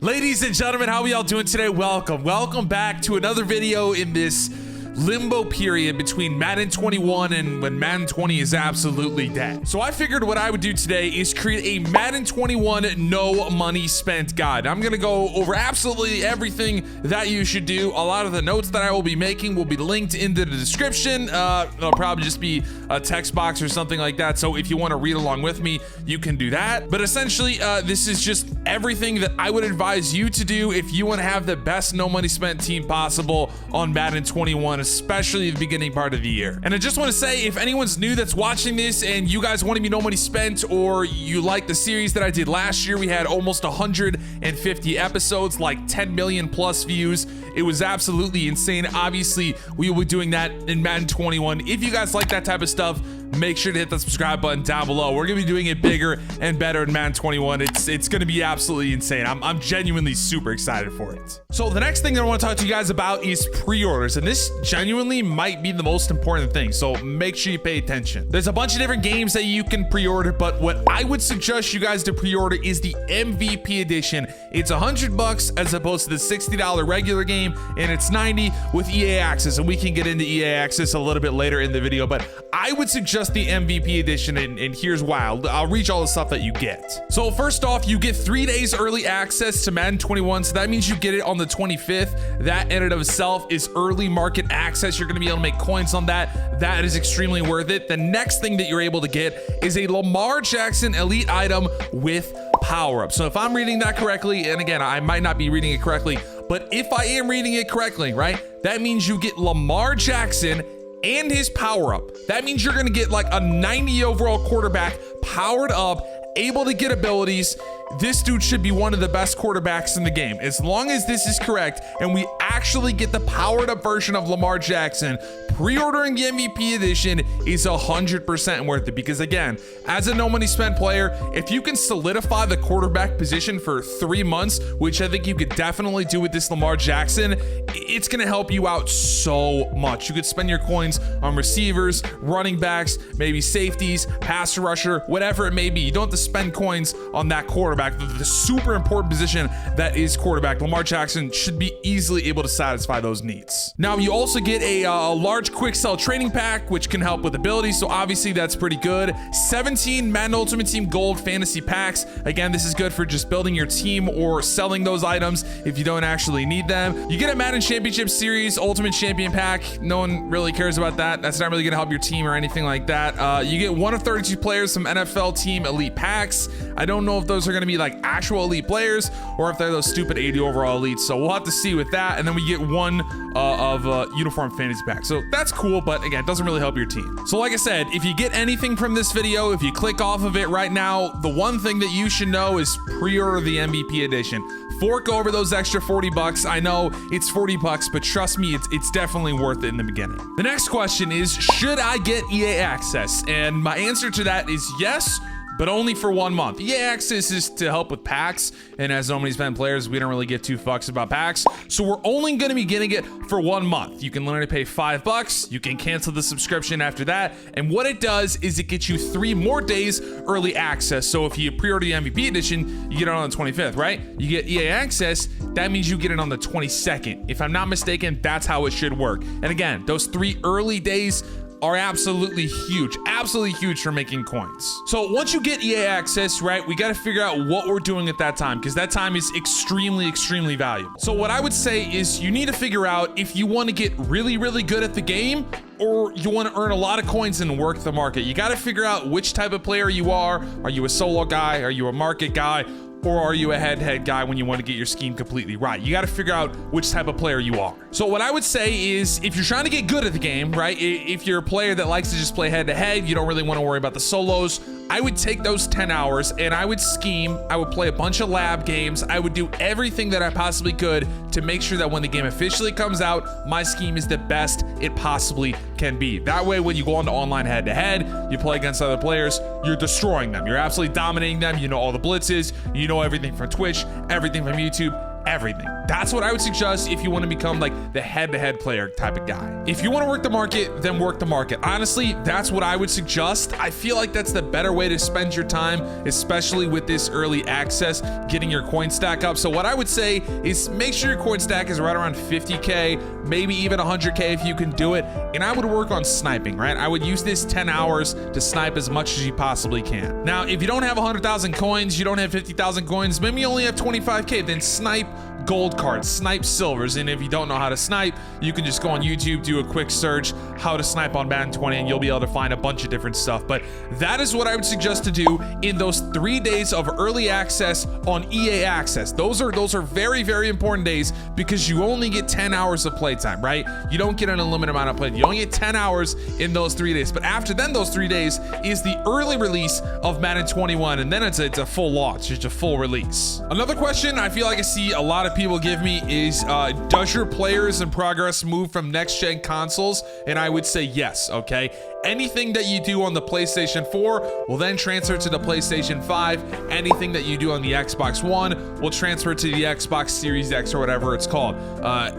Ladies and gentlemen, how are y'all doing today? Welcome back to another video in this limbo period between Madden 21 and when Madden 20 is absolutely dead. So I figured what I would do today is create a Madden 21 no money spent guide. I'm gonna go over absolutely everything that you should do. A lot of the notes that I will be making will be linked into the description. It'll probably just be a text box or something like that. So if you want to read along with me, you can do that. But essentially, this is just everything that I would advise you to do if you want to have the best no money spent team possible on Madden 21, especially the beginning part of the year. And I just want to say, if anyone's new that's watching this and you guys want to be no money spent, or you like the series that I did last year, we had almost 150 episodes, like 10 million plus views. It was absolutely insane. Obviously, we will be doing that in Madden 21. If you guys like that type of stuff, make sure to hit the subscribe button down below. We're gonna be doing it bigger and better in Madden 21. It's gonna be absolutely insane. I'm genuinely super excited for it. So the next thing that I want to talk to you guys about is pre-orders, and this genuinely might be the most important thing, so make sure you pay attention. There's a bunch of different games that you can pre-order, but what I would suggest you guys to pre-order is the MVP edition. It's $100 as opposed to the $60 regular game, and it's $90 with EA Access, and we can get into EA Access a little bit later in the video, but I would suggest the MVP edition, and here's why. I'll reach all the stuff that you get. So first off, you get 3 days early access to Madden 21, so that means you get it on the 25th. That in and of itself is early market access. You're gonna be able to make coins on that. That is extremely worth it. The next thing that you're able to get is a Lamar Jackson elite item with power-up. So if I'm reading that correctly, and again, I might not be reading it correctly, but if I am reading it correctly, right, that means you get Lamar Jackson and his power up. That means you're gonna get like a 90 overall quarterback, powered up, able to get abilities. This dude should be one of the best quarterbacks in the game. As long as this is correct and we actually get the powered up version of Lamar Jackson, pre-ordering the MVP edition is 100% worth it, because again, as a no money spent player, if you can solidify the quarterback position for 3 months, which I think you could definitely do with this Lamar Jackson, it's gonna help you out so much. You could spend your coins on receivers, running backs, maybe safeties, pass rusher, whatever it may be. You don't have to spend coins on that quarterback, the super important position that is quarterback. Lamar Jackson should be easily able to satisfy those needs. Now, you also get a large quick sell training pack, which can help with abilities, so obviously that's pretty good. 17 Madden Ultimate Team Gold fantasy packs. Again, this is good for just building your team or selling those items if you don't actually need them. You get a Madden Championship Series Ultimate Champion pack. No one really cares about that. That's not really gonna help your team or anything like that. You get 1 of 32 players from NFL Team Elite packs. I don't know if those are gonna be like actual elite players or if they're those stupid 80 overall elites, so we'll have to see with that. And then we get 1 of uniform fantasy pack, so that's cool, but again, it doesn't really help your team. So like I said, if you get anything from this video, if you click off of it right now, the one thing that you should know is pre-order the MVP edition. Fork over those extra 40 bucks. I know it's 40 bucks, but trust me, it's definitely worth it in the beginning. The next question is, should I get EA Access? And my answer to that is yes, but only for 1 month. EA Access is to help with packs, and as no money spent players, we don't really give 2 fucks about packs, so we're only gonna be getting it for 1 month. You can literally pay 5 bucks, you can cancel the subscription after that, and what it does is it gets you 3 more days early access. So if you pre-order the MVP edition, you get it on the 25th, right? You get EA Access, that means you get it on the 22nd. If I'm not mistaken, that's how it should work. And again, those 3 early days are absolutely huge for making coins. So once you get EA Access, right, we got to figure out what we're doing at that time, because that time is extremely valuable. So what I would say is you need to figure out if you want to get really good at the game, or you want to earn a lot of coins and work the market. You got to figure out which type of player you are. Are you a solo guy? Are you a market guy? Or are you a head-to-head guy when you want to get your scheme completely right? You got to figure out which type of player you are. So what I would say is, if you're trying to get good at the game, right? If you're a player that likes to just play head-to-head, you don't really want to worry about the solos, I would take those 10 hours and I would scheme. I would play a bunch of lab games. I would do everything that I possibly could to make sure that when the game officially comes out, my scheme is the best it possibly can be. That way, when you go on to online head-to-head, you play against other players, you're destroying them. You're absolutely dominating them. You know all the blitzes. You know everything from Twitch, everything from YouTube, everything. That's what I would suggest if you want to become like the head-to-head player type of guy. If you want to work the market, then work the market. Honestly, that's what I would suggest. I feel like that's the better way to spend your time, especially with this early access, getting your coin stack up. So what I would say is make sure your coin stack is right around 50K, maybe even 100K if you can do it. And I would work on sniping, right? I would use this 10 hours to snipe as much as you possibly can. Now, if you don't have 100,000 coins, you don't have 50,000 coins, maybe you only have 25K, then snipe gold cards, snipe silvers. And if you don't know how to snipe, you can just go on YouTube, do a quick search, how to snipe on Madden 20, and you'll be able to find a bunch of different stuff. But that is what I would suggest to do in those 3 days of early access on EA Access. Those are very, very important days because you only get 10 hours of playtime, right? You don't get an unlimited amount of play. You only get 10 hours in those 3 days. But after then, those 3 days is the early release of Madden 21, and then it's a full launch, it's a full release. Another question I feel like I see a lot of people give me is, does your players in progress move from next-gen consoles? And I would say yes, okay? Anything that you do on the PlayStation 4 will then transfer to the PlayStation 5. Anything that you do on the Xbox One will transfer to the Xbox Series X or whatever it's called.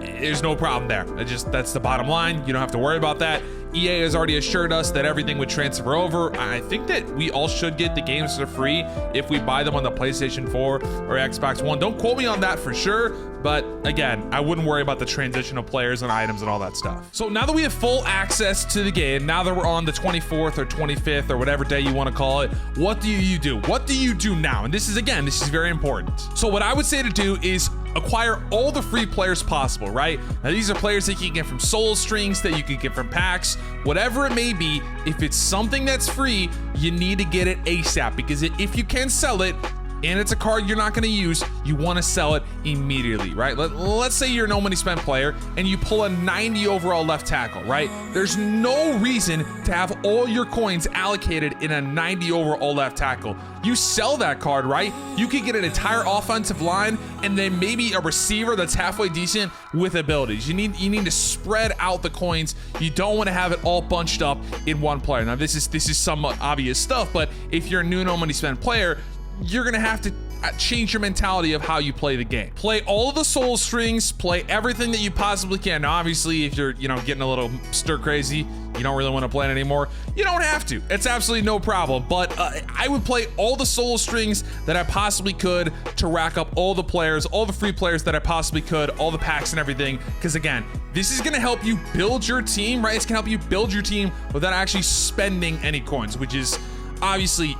There's no problem there. That's the bottom line. You don't have to worry about that. EA has already assured us that everything would transfer over. I think that we all should get the games for free if we buy them on the PlayStation 4 or Xbox One. Don't quote me on that for sure, but again, I wouldn't worry about the transition of players and items and all that stuff. So now that we have full access to the game, now that we're on the 24th or 25th or whatever day you want to call it, what do you do? What do you do now? And this is very important. So what I would say to do is acquire all the free players possible, right? Now these are players that you can get from soul strings, that you can get from packs, whatever it may be. If it's something that's free, you need to get it ASAP, because if you can sell it and it's a card you're not going to use, you want to sell it immediately, right? Let's say you're a no money spent player and you pull a 90 overall left tackle, right? There's no reason to have all your coins allocated in a 90 overall left tackle. You sell that card, right? You could get an entire offensive line and then maybe a receiver that's halfway decent with abilities. You need to spread out the coins. You don't want to have it all bunched up in one player. Now this is somewhat obvious stuff, but if you're a new no money spent player, you're gonna have to change your mentality of how you play the game. Play all of the soul strings, play everything that you possibly can. Now, obviously, if you're getting a little stir crazy, you don't really want to play it anymore, you don't have to. It's absolutely no problem. But I would play all the soul strings that I possibly could to rack up all the players, all the free players that I possibly could, all the packs and everything. Because again, this is gonna help you build your team, right? It's gonna help you build your team without actually spending any coins, which is obviously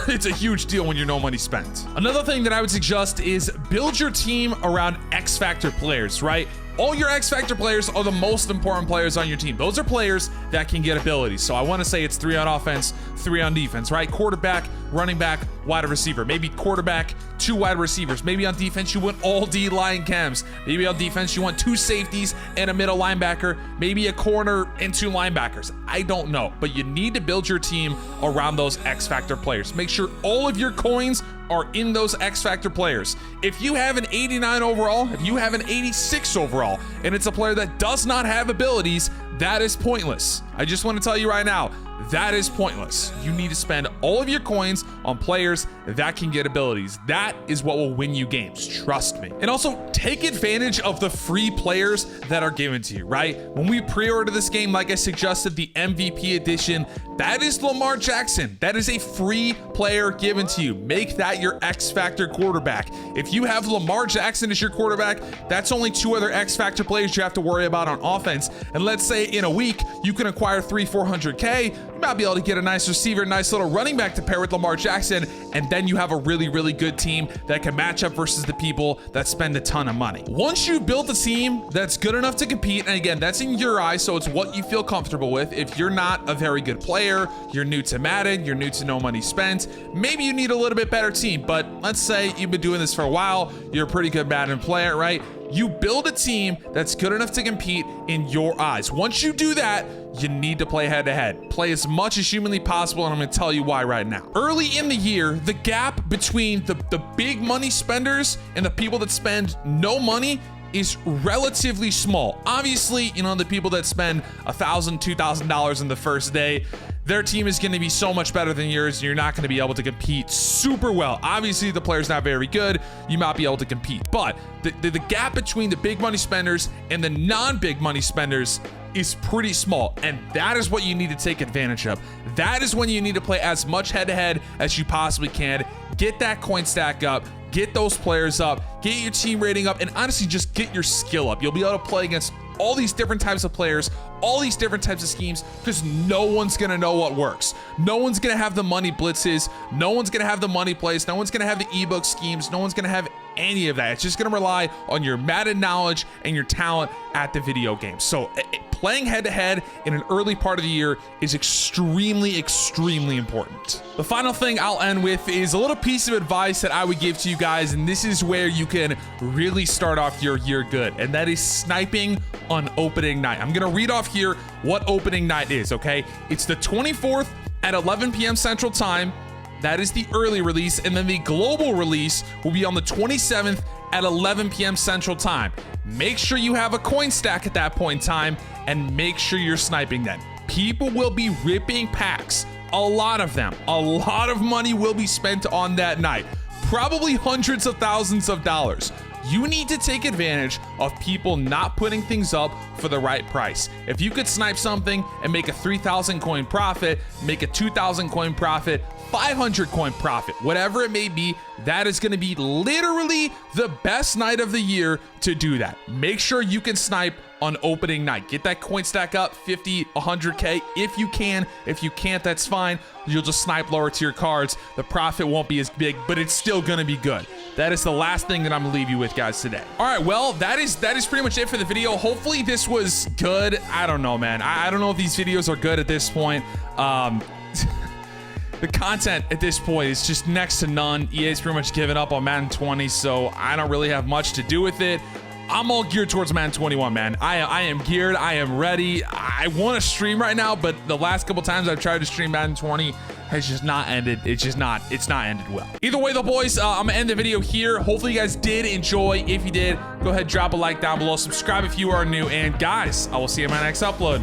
it's a huge deal when you're no money spent. Another thing that I would suggest is build your team around X Factor players, right? All your X Factor players are the most important players on your team. Those are players that can get abilities. So I want to say it's 3 on offense, 3 on defense, right? Quarterback, running back, wide receiver. Maybe quarterback, 2 wide receivers. Maybe on defense you want all D line chems. Maybe on defense you want 2 safeties and a middle linebacker. Maybe a corner and 2 linebackers. I don't know, but you need to build your team around those X Factor players. Make sure all of your coins are in those X Factor players. If you have an 89 overall, if you have an 86 overall, and it's a player that does not have abilities, that is pointless. I just want to tell you right now, that is pointless. You need to spend all of your coins on players that can get abilities. That is what will win you games, trust me. And also, take advantage of the free players that are given to you, right? When we pre-order this game, like I suggested, the MVP edition, that is Lamar Jackson. That is a free player given to you. Make that your X Factor quarterback. If you have Lamar Jackson as your quarterback, that's only 2 other X Factor players you have to worry about on offense. And let's say in a week, you can acquire 300-400K, you might be able to get a nice receiver, nice little running back to pair with Lamar Jackson, and then you have a really, really good team that can match up versus the people that spend a ton of money. Once you build a team that's good enough to compete, and again, that's in your eyes, so it's what you feel comfortable with. If you're not a very good player, you're new to Madden, you're new to no money spent, maybe you need a little bit better team, but let's say you've been doing this for a while, you're a pretty good Madden player, right? You build a team that's good enough to compete in your eyes. Once you do that, you need to play head-to-head. Play as much as humanly possible, and I'm gonna tell you why right now. Early in the year, the gap between the big money spenders and the people that spend no money is relatively small. Obviously, the people that spend $1,000, $2,000 in the first day, their team is going to be so much better than yours, and you're not going to be able to compete super well. Obviously, the player's not very good. You might be able to compete, but the gap between the big money spenders and the non-big money spenders is pretty small, and that is what you need to take advantage of. That is when you need to play as much head-to-head as you possibly can. Get that coin stack up, get those players up, get your team rating up, and honestly, just get your skill up. You'll be able to play against all these different types of players, all these different types of schemes, because no one's gonna know what works. No one's gonna have the money blitzes, no one's gonna have the money plays, no one's gonna have the ebook schemes, no one's gonna have any of that. It's just gonna rely on your Madden knowledge and your talent at the video game. So playing head-to-head in an early part of the year is extremely, extremely important. The final thing I'll end with is a little piece of advice that I would give to you guys, and this is where you can really start off your year good, and that is sniping on opening night. I'm gonna read off here what opening night is, okay? It's the 24th at 11 p.m. Central Time. That is the early release, and then the global release will be on the 27th at 11 p.m. Central Time. Make sure you have a coin stack at that point in time, and make sure you're sniping then. People will be ripping packs, a lot of them. A lot of money will be spent on that night, probably hundreds of thousands of dollars. You need to take advantage of people not putting things up for the right price. If you could snipe something and make a 3,000 coin profit, make a 2,000 coin profit, 500 coin profit, whatever it may be, that is going to be literally the best night of the year to do that. Make sure you can snipe on opening night. Get that coin stack up, 50, 100K if you can. If you can't, that's fine. You'll just snipe lower tier cards. The profit won't be as big, but it's still going to be good. That is the last thing that I'm gonna leave you with, guys, today. All right, well, that is pretty much it for the video. Hopefully this was good. I don't know, man. I don't know if these videos are good at this point. The content at this point is just next to none. EA's pretty much given up on Madden 20, so I don't really have much to do with it. I'm all geared towards Madden 21, man. I am geared. I am ready. I want to stream right now, but the last couple times I've tried to stream Madden 20 has just not ended. It's not ended well. Either way, though, boys, I'm gonna end the video here. Hopefully you guys did enjoy. If you did, go ahead, drop a like down below. Subscribe if you are new. And guys, I will see you in my next upload.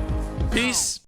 Peace.